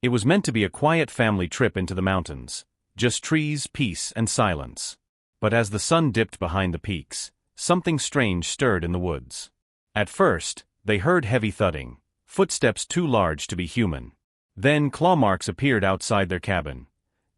It was meant to be a quiet family trip into the mountains, just trees, peace, and silence. But as the sun dipped behind the peaks, something strange stirred in the woods. At first, they heard heavy thudding, footsteps too large to be human. Then claw marks appeared outside their cabin.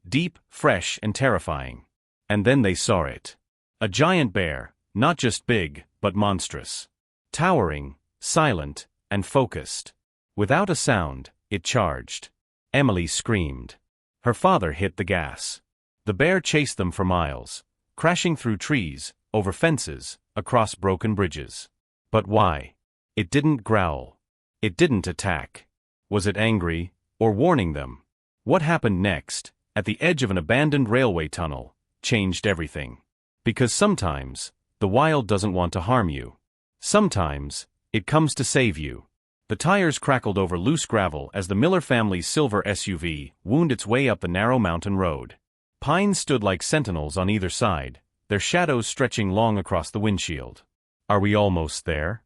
Deep, fresh, and terrifying. And then they saw it. A giant bear, not just big, but monstrous. Towering, silent, and focused. Without a sound, it charged. Emily screamed. Her father hit the gas. The bear chased them for miles, crashing through trees, over fences, across broken bridges. But why? It didn't growl. It didn't attack. Was it angry, or warning them? What happened next, at the edge of an abandoned railway tunnel, changed everything. Because sometimes, the wild doesn't want to harm you. Sometimes, it comes to save you. The tires crackled over loose gravel as the Miller family's silver SUV wound its way up the narrow mountain road. Pines stood like sentinels on either side, their shadows stretching long across the windshield. "Are we almost there?"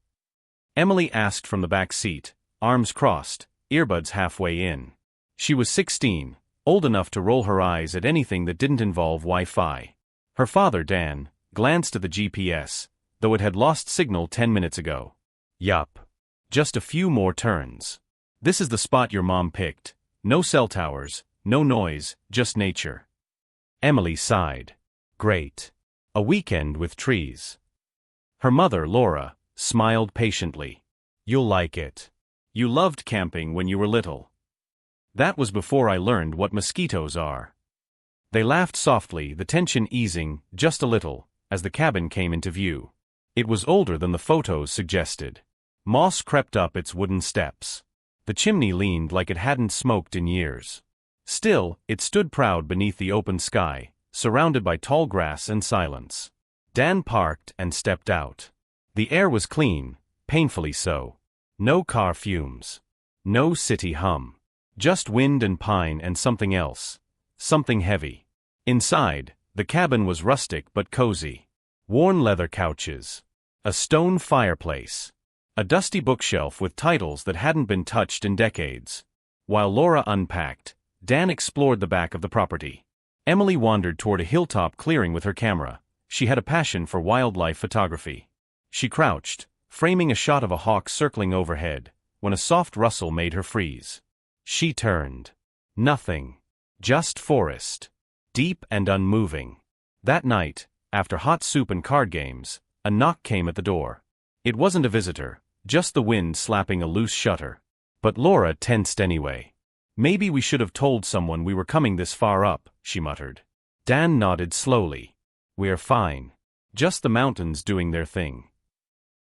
Emily asked from the back seat, arms crossed, earbuds halfway in. She was 16, old enough to roll her eyes at anything that didn't involve Wi-Fi. Her father, Dan, glanced at the GPS, though it had lost signal 10 minutes ago. "Yup. Just a few more turns. This is the spot your mom picked. No cell towers, no noise, just nature." Emily sighed. Great. A weekend with trees. Her mother, Laura, smiled patiently. "You'll like it. You loved camping when you were little." "That was before I learned what mosquitoes are." They laughed softly, the tension easing, just a little, as the cabin came into view. It was older than the photos suggested. Moss crept up its wooden steps. The chimney leaned like it hadn't smoked in years. Still, it stood proud beneath the open sky, surrounded by tall grass and silence. Dan parked and stepped out. The air was clean, painfully so. No car fumes. No city hum. Just wind and pine and something else. Something heavy. Inside, the cabin was rustic but cozy. Worn leather couches. A stone fireplace. A dusty bookshelf with titles that hadn't been touched in decades. While Laura unpacked, Dan explored the back of the property. Emily wandered toward a hilltop clearing with her camera. She had a passion for wildlife photography. She crouched, framing a shot of a hawk circling overhead, when a soft rustle made her freeze. She turned. Nothing. Just forest. Deep and unmoving. That night, after hot soup and card games, a knock came at the door. It wasn't a visitor, just the wind slapping a loose shutter. But Laura tensed anyway. "Maybe we should have told someone we were coming this far up," she muttered. Dan nodded slowly. "We're fine. Just the mountains doing their thing."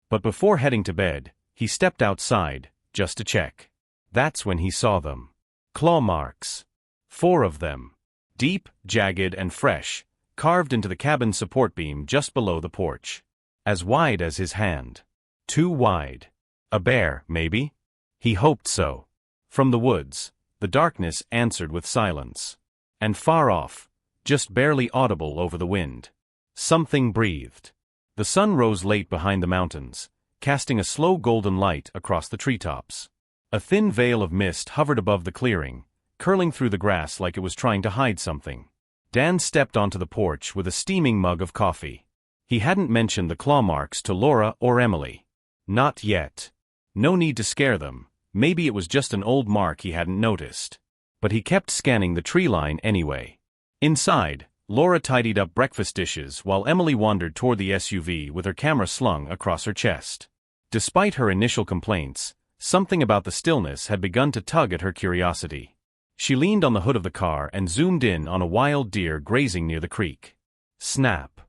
But before heading to bed, he stepped outside, just to check. That's when he saw them. Claw marks. 4 of them. Deep, jagged, and fresh, carved into the cabin support beam just below the porch. As wide as his hand. Too wide. A bear, maybe? He hoped so. From the woods, the darkness answered with silence. And far off, just barely audible over the wind, something breathed. The sun rose late behind the mountains, casting a slow golden light across the treetops. A thin veil of mist hovered above the clearing, curling through the grass like it was trying to hide something. Dan stepped onto the porch with a steaming mug of coffee. He hadn't mentioned the claw marks to Laura or Emily. Not yet. No need to scare them. Maybe it was just an old mark he hadn't noticed. But he kept scanning the tree line anyway. Inside, Laura tidied up breakfast dishes while Emily wandered toward the SUV with her camera slung across her chest. Despite her initial complaints, something about the stillness had begun to tug at her curiosity. She leaned on the hood of the car and zoomed in on a wild deer grazing near the creek. Snap.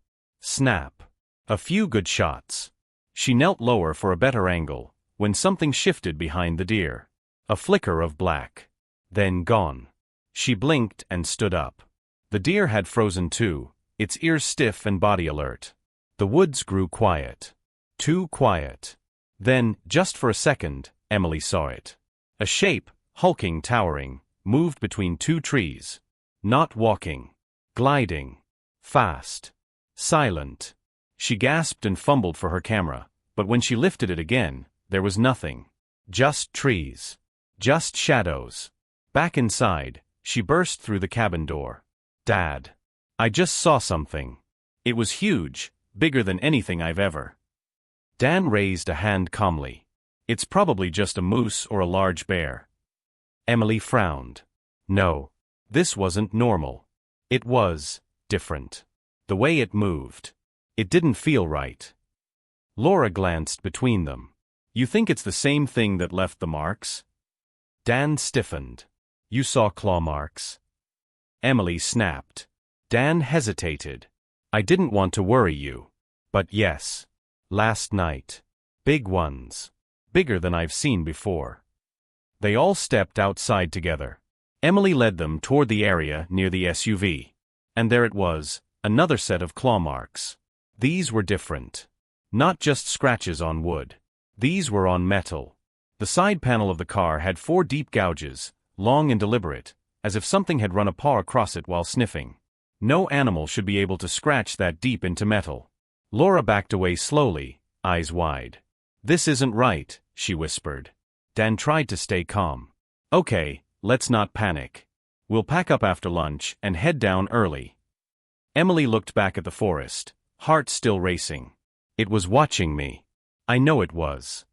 Snap. A few good shots. She knelt lower for a better angle, when something shifted behind the deer. A flicker of black. Then gone. She blinked and stood up. The deer had frozen too, its ears stiff and body alert. The woods grew quiet. Too quiet. Then, just for a second, Emily saw it. A shape, hulking, towering, moved between 2 trees. Not walking. Gliding. Fast. Silent. She gasped and fumbled for her camera, but when she lifted it again, there was nothing. Just trees. Just shadows. Back inside, she burst through the cabin door. Dad. I just saw something. It was huge, bigger than anything I've ever. Dan raised a hand calmly. It's probably just a moose or a large bear. Emily frowned. No. This wasn't normal. It was different. The way it moved. It didn't feel right. Laura glanced between them. You think it's the same thing that left the marks? Dan stiffened. You saw claw marks? Emily snapped. Dan hesitated. I didn't want to worry you. But yes. Last night. Big ones. Bigger than I've seen before. They all stepped outside together. Emily led them toward the area near the SUV. And there it was, another set of claw marks. These were different. Not just scratches on wood. These were on metal. The side panel of the car had 4 deep gouges, long and deliberate, as if something had run a paw across it while sniffing. No animal should be able to scratch that deep into metal. Laura backed away slowly, eyes wide. This isn't right, she whispered. Dan tried to stay calm. Okay, let's not panic. We'll pack up after lunch and head down early. Emily looked back at the forest, heart still racing. It was watching me. I know it was.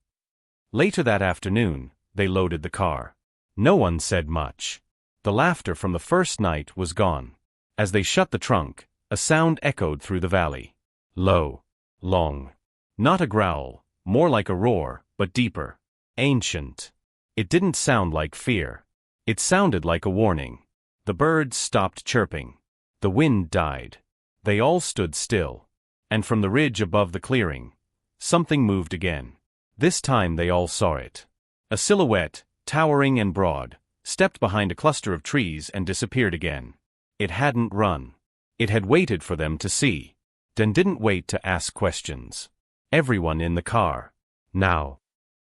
Later that afternoon, they loaded the car. No one said much. The laughter from the first night was gone. As they shut the trunk, a sound echoed through the valley. Low. Long. Not a growl, more like a roar, but deeper. Ancient. It didn't sound like fear. It sounded like a warning. The birds stopped chirping. The wind died. They all stood still. And from the ridge above the clearing, something moved again. This time they all saw it. A silhouette, towering and broad, stepped behind a cluster of trees and disappeared again. It hadn't run. It had waited for them to see. Dan didn't wait to ask questions. Everyone in the car. Now.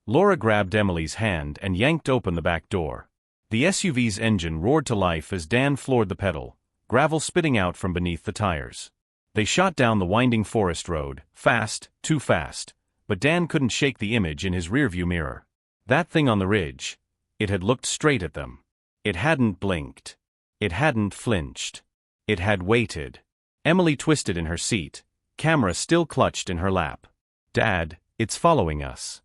Laura grabbed Emily's hand and yanked open the back door. The SUV's engine roared to life as Dan floored the pedal, gravel spitting out from beneath the tires. They shot down the winding forest road, fast, too fast, but Dan couldn't shake the image in his rearview mirror. That thing on the ridge, it had looked straight at them. It hadn't blinked. It hadn't flinched. It had waited. Emily twisted in her seat, camera still clutched in her lap. Dad, it's following us.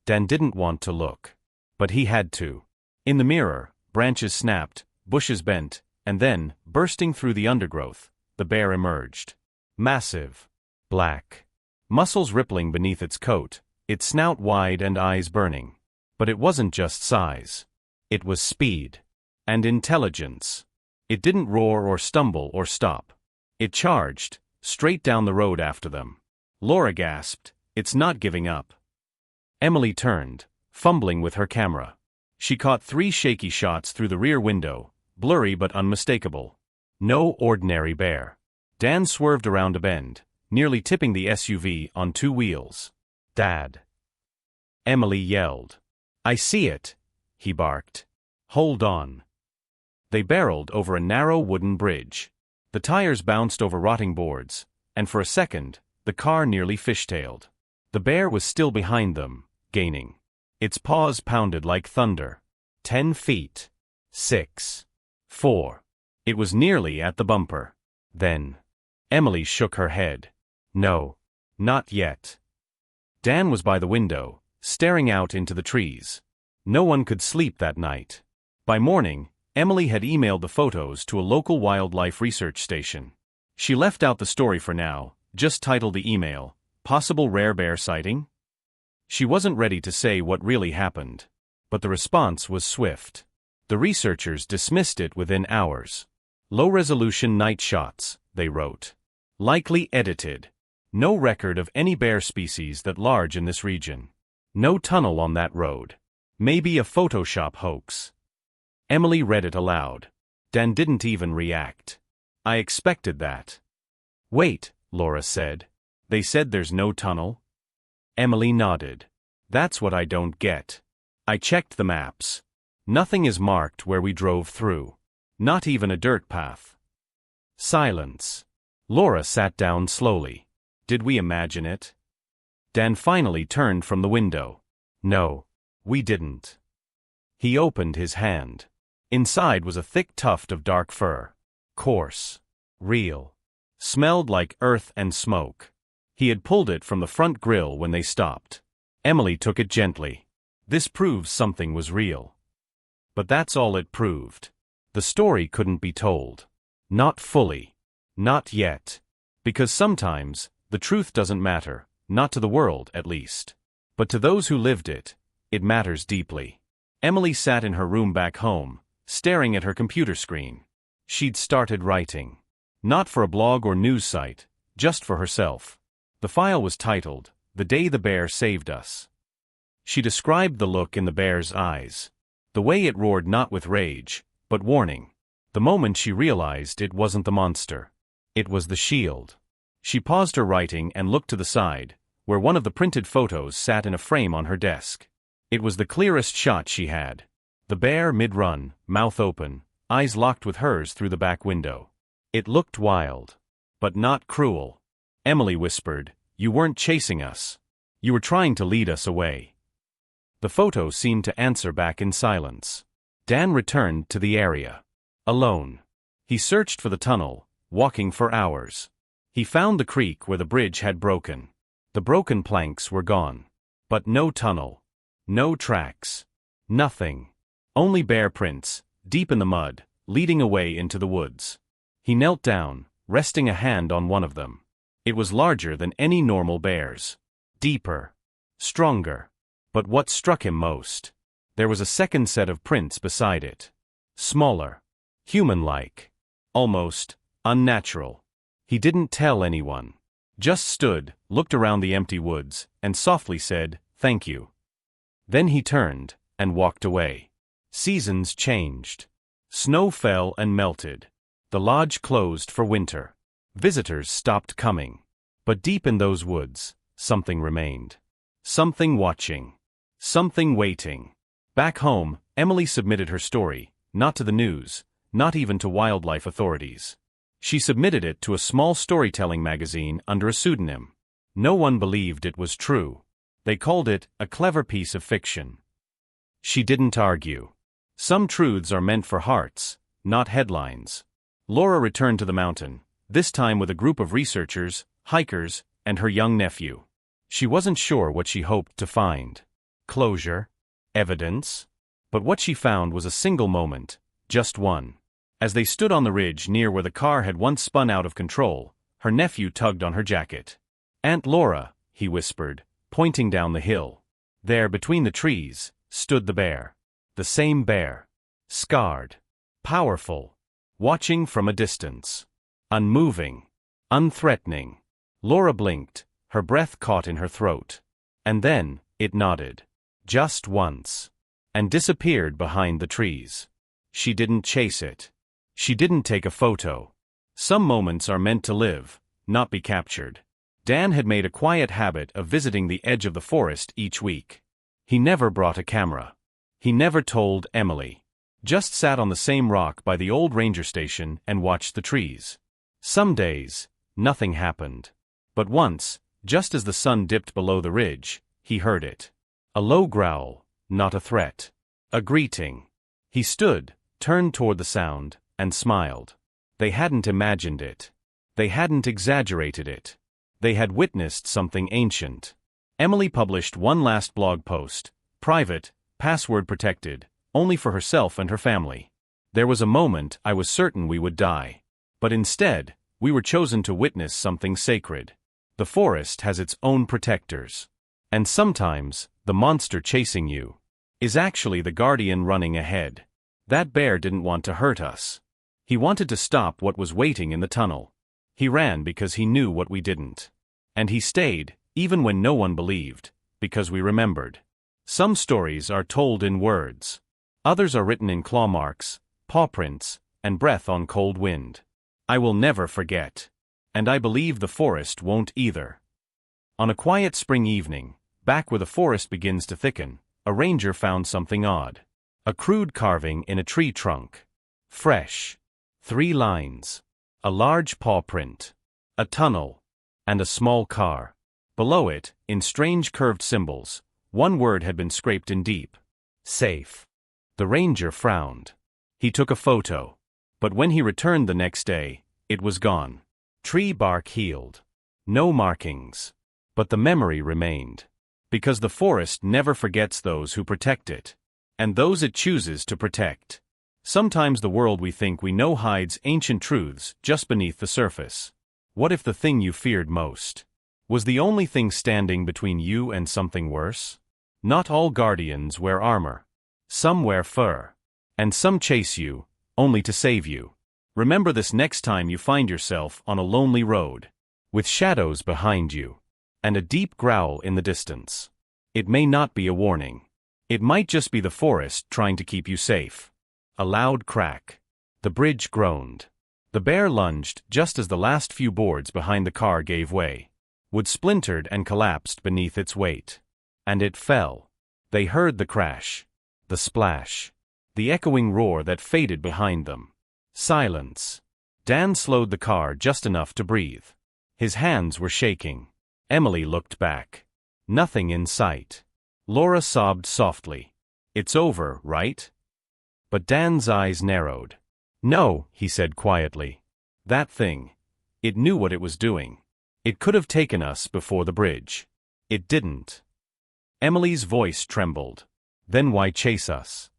Dan didn't want to look. But he had to. In the mirror, branches snapped, bushes bent, and then, bursting through the undergrowth, the bear emerged. Massive. Black. Muscles rippling beneath its coat, its snout wide and eyes burning. But it wasn't just size. It was speed. And intelligence. It didn't roar or stumble or stop. It charged, straight down the road after them. Laura gasped, it's not giving up. Emily turned, fumbling with her camera. She caught 3 shaky shots through the rear window, blurry but unmistakable. No ordinary bear. Dan swerved around a bend, nearly tipping the SUV on 2 wheels. Dad. Emily yelled. I see it, he barked. Hold on. They barreled over a narrow wooden bridge. The tires bounced over rotting boards, and for a second, the car nearly fishtailed. The bear was still behind them, gaining. Its paws pounded like thunder. 10 feet. 6. 4. It was nearly at the bumper. Then. Emily shook her head. No. Not yet. Dan was by the window, staring out into the trees. No one could sleep that night. By morning, Emily had emailed the photos to a local wildlife research station. She left out the story for now, just titled the email, Possible Rare Bear Sighting? She wasn't ready to say what really happened. But the response was swift. The researchers dismissed it within hours. Low-resolution night shots, they wrote. Likely edited. No record of any bear species that large in this region. No tunnel on that road. Maybe a Photoshop hoax. Emily read it aloud. Dan didn't even react. I expected that. Wait, Laura said. They said there's no tunnel? Emily nodded. That's what I don't get. I checked the maps. Nothing is marked where we drove through. Not even a dirt path. Silence. Laura sat down slowly. Did we imagine it? Dan finally turned from the window. No, we didn't. He opened his hand. Inside was a thick tuft of dark fur. Coarse. Real. Smelled like earth and smoke. He had pulled it from the front grill when they stopped. Emily took it gently. This proves something was real. But that's all it proved. The story couldn't be told. Not fully. Not yet. Because sometimes, the truth doesn't matter, not to the world at least. But to those who lived it, it matters deeply. Emily sat in her room back home, staring at her computer screen. She'd started writing. Not for a blog or news site, just for herself. The file was titled, "The Day the Bear Saved Us." She described the look in the bear's eyes. The way it roared not with rage, but warning. The moment she realized it wasn't the monster. It was the shield. She paused her writing and looked to the side, where one of the printed photos sat in a frame on her desk. It was the clearest shot she had. The bear mid-run, mouth open, eyes locked with hers through the back window. It looked wild. But not cruel. Emily whispered, "You weren't chasing us. You were trying to lead us away." The photo seemed to answer back in silence. Dan returned to the area. Alone. He searched for the tunnel, walking for hours. He found the creek where the bridge had broken. The broken planks were gone. But no tunnel. No tracks. Nothing. Only bear prints, deep in the mud, leading away into the woods. He knelt down, resting a hand on one of them. It was larger than any normal bear's. Deeper. Stronger. But what struck him most? There was a second set of prints beside it. Smaller. Human-like. Almost unnatural. He didn't tell anyone. Just stood, looked around the empty woods, and softly said, "Thank you." Then he turned, and walked away. Seasons changed. Snow fell and melted. The lodge closed for winter. Visitors stopped coming. But deep in those woods, something remained. Something watching. Something waiting. Back home, Emily submitted her story, not to the news, not even to wildlife authorities. She submitted it to a small storytelling magazine under a pseudonym. No one believed it was true. They called it a clever piece of fiction. She didn't argue. Some truths are meant for hearts, not headlines. Laura returned to the mountain, this time with a group of researchers, hikers, and her young nephew. She wasn't sure what she hoped to find. Closure? Evidence? But what she found was a single moment, just one. As they stood on the ridge near where the car had once spun out of control, her nephew tugged on her jacket. "Aunt Laura," he whispered, pointing down the hill. There, between the trees, stood the bear. The same bear. Scarred. Powerful. Watching from a distance. Unmoving. Unthreatening. Laura blinked, her breath caught in her throat. And then, it nodded. Just once. And disappeared behind the trees. She didn't chase it. She didn't take a photo. Some moments are meant to live, not be captured. Dan had made a quiet habit of visiting the edge of the forest each week. He never brought a camera. He never told Emily. Just sat on the same rock by the old ranger station and watched the trees. Some days, nothing happened. But once, just as the sun dipped below the ridge, he heard it. A low growl, not a threat. A greeting. He stood, turned toward the sound, and smiled. They hadn't imagined it. They hadn't exaggerated it. They had witnessed something ancient. Emily published one last blog post, private, password protected, only for herself and her family. "There was a moment I was certain we would die. But instead, we were chosen to witness something sacred. The forest has its own protectors. And sometimes, the monster chasing you is actually the guardian running ahead. That bear didn't want to hurt us. He wanted to stop what was waiting in the tunnel. He ran because he knew what we didn't. And he stayed, even when no one believed, because we remembered. Some stories are told in words. Others are written in claw marks, paw prints, and breath on cold wind. I will never forget. And I believe the forest won't either." On a quiet spring evening, back where the forest begins to thicken, a ranger found something odd. A crude carving in a tree trunk. Fresh. 3 lines. A large paw print. A tunnel. And a small car. Below it, in strange curved symbols, one word had been scraped in deep. Safe. The ranger frowned. He took a photo. But when he returned the next day, it was gone. Tree bark healed. No markings. But the memory remained. Because the forest never forgets those who protect it. And those it chooses to protect. Sometimes the world we think we know hides ancient truths just beneath the surface. What if the thing you feared most was the only thing standing between you and something worse? Not all guardians wear armor. Some wear fur. And some chase you, only to save you. Remember this next time you find yourself on a lonely road, with shadows behind you, and a deep growl in the distance. It may not be a warning. It might just be the forest trying to keep you safe. A loud crack. The bridge groaned. The bear lunged just as the last few boards behind the car gave way. Wood splintered and collapsed beneath its weight. And it fell. They heard the crash. The splash. The echoing roar that faded behind them. Silence. Dan slowed the car just enough to breathe. His hands were shaking. Emily looked back. Nothing in sight. Laura sobbed softly. It's over, right? But Dan's eyes narrowed. No, he said quietly. That thing. It knew what it was doing. It could have taken us before the bridge. It didn't. Emily's voice trembled. Then why chase us?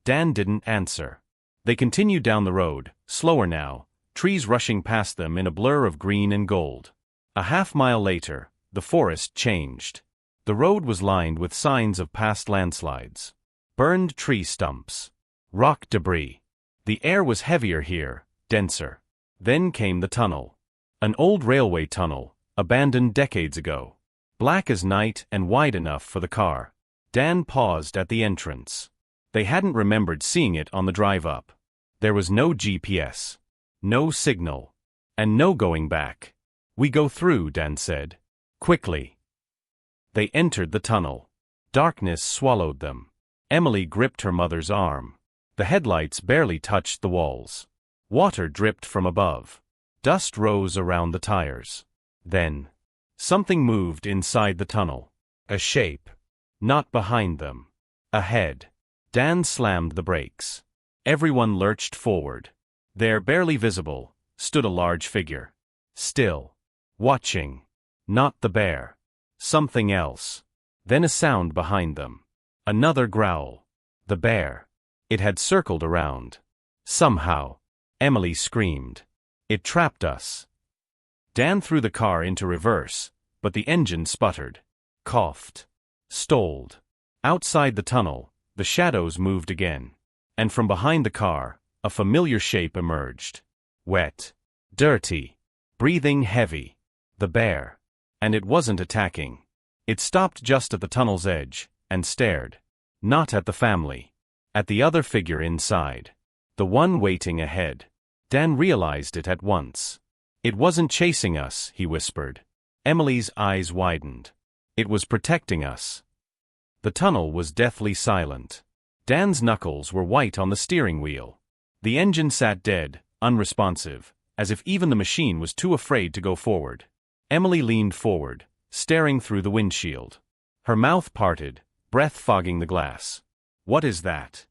Dan didn't answer. They continued down the road, slower now, trees rushing past them in a blur of green and gold. A half-mile later, the forest changed. The road was lined with signs of past landslides. Burned tree stumps. Rock debris. The air was heavier here, denser. Then came the tunnel. An old railway tunnel, abandoned decades ago. Black as night and wide enough for the car. Dan paused at the entrance. They hadn't remembered seeing it on the drive up. There was no GPS. No signal. And no going back. We go through, Dan said. Quickly. They entered the tunnel. Darkness swallowed them. Emily gripped her mother's arm. The headlights barely touched the walls. Water dripped from above. Dust rose around the tires. Then, something moved inside the tunnel. A shape. Not behind them. Ahead. Dan slammed the brakes. Everyone lurched forward. There, barely visible, stood a large figure. Still. Watching. Not the bear. Something else. Then a sound behind them. Another growl. The bear. It had circled around. Somehow. Emily screamed. It trapped us. Dan threw the car into reverse, but the engine sputtered. Coughed. Stalled. Outside the tunnel, the shadows moved again. And from behind the car, a familiar shape emerged. Wet. Dirty. Breathing heavy. The bear. And it wasn't attacking. It stopped just at the tunnel's edge, and stared. Not at the family. At the other figure inside. The one waiting ahead. Dan realized it at once. It wasn't chasing us, he whispered. Emily's eyes widened. It was protecting us. The tunnel was deathly silent. Dan's knuckles were white on the steering wheel. The engine sat dead, unresponsive, as if even the machine was too afraid to go forward. Emily leaned forward, staring through the windshield. Her mouth parted, breath fogging the glass. What is that?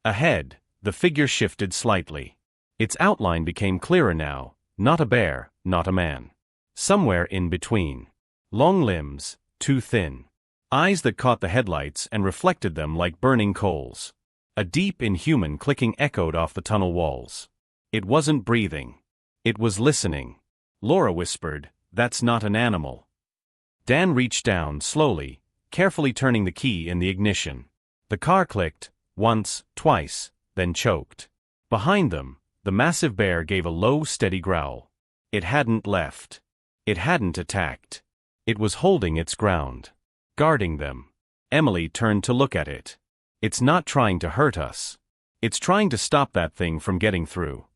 Ahead, the figure shifted slightly. Its outline became clearer now, not a bear, not a man. Somewhere in between. Long limbs, too thin. Eyes that caught the headlights and reflected them like burning coals. A deep inhuman clicking echoed off the tunnel walls. It wasn't breathing. It was listening. Laura whispered, "That's not an animal." Dan reached down slowly, carefully turning the key in the ignition. The car clicked, once, twice, then choked. Behind them, the massive bear gave a low, steady growl. It hadn't left. It hadn't attacked. It was holding its ground. Guarding them. Emily turned to look at it. It's not trying to hurt us. It's trying to stop that thing from getting through.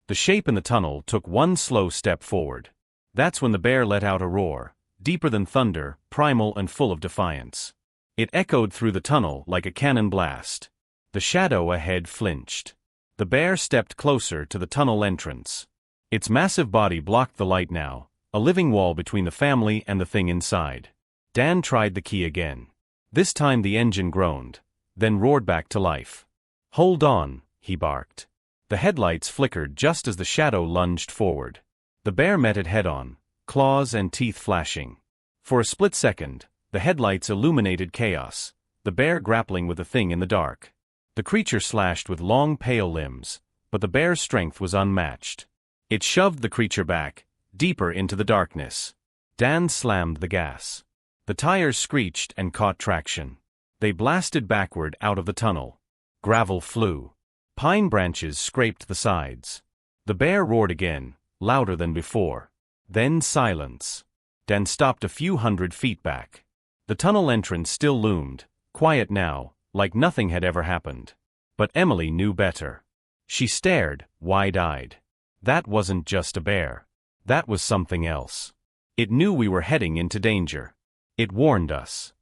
The shape in the tunnel took one slow step forward. That's when the bear let out a roar, deeper than thunder, primal and full of defiance. It echoed through the tunnel like a cannon blast. The shadow ahead flinched. The bear stepped closer to the tunnel entrance. Its massive body blocked the light now, a living wall between the family and the thing inside. Dan tried the key again. This time the engine groaned, then roared back to life. "Hold on," he barked. The headlights flickered just as the shadow lunged forward. The bear met it head-on, claws and teeth flashing. For a split second, the headlights illuminated chaos, the bear grappling with the thing in the dark. The creature slashed with long pale limbs, but the bear's strength was unmatched. It shoved the creature back, deeper into the darkness. Dan slammed the gas. The tires screeched and caught traction. They blasted backward out of the tunnel. Gravel flew. Pine branches scraped the sides. The bear roared again, louder than before. Then silence. Dan stopped a few 100 feet back. The tunnel entrance still loomed, quiet now, like nothing had ever happened. But Emily knew better. She stared, wide-eyed. That wasn't just a bear. That was something else. It knew we were heading into danger. It warned us.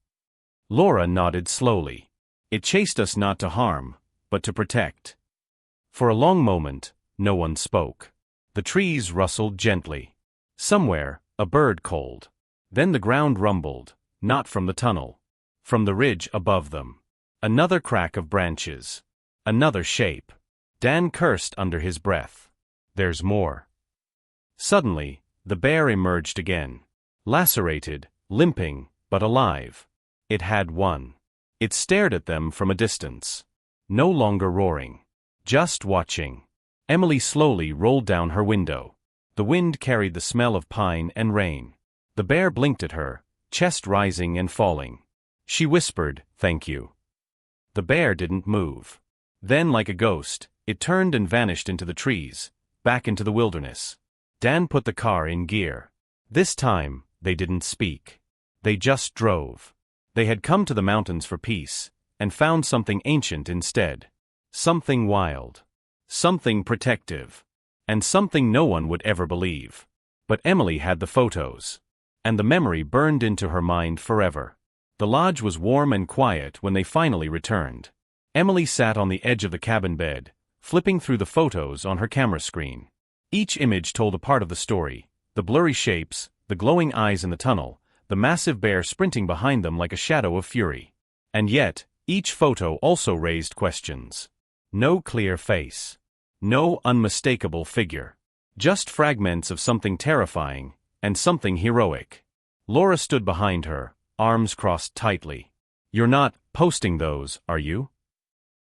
Laura nodded slowly. It chased us not to harm, but to protect. For a long moment, no one spoke. The trees rustled gently. Somewhere, a bird called. Then the ground rumbled, not from the tunnel. From the ridge above them. Another crack of branches. Another shape. Dan cursed under his breath. There's more. Suddenly, the bear emerged again. Lacerated, limping, but alive. It had won. It stared at them from a distance. No longer roaring. Just watching. Emily slowly rolled down her window. The wind carried the smell of pine and rain. The bear blinked at her, chest rising and falling. She whispered, "Thank you." The bear didn't move. Then, like a ghost, it turned and vanished into the trees, back into the wilderness. Dan put the car in gear. This time, they didn't speak. They just drove. They had come to the mountains for peace, and found something ancient instead. Something wild. Something protective. And something no one would ever believe. But Emily had the photos. And the memory burned into her mind forever. The lodge was warm and quiet when they finally returned. Emily sat on the edge of the cabin bed, flipping through the photos on her camera screen. Each image told a part of the story, the blurry shapes, the glowing eyes in the tunnel, the massive bear sprinting behind them like a shadow of fury. And yet, each photo also raised questions. No clear face. No unmistakable figure. Just fragments of something terrifying, and something heroic. Laura stood behind her, arms crossed tightly. "You're not posting those, are you?"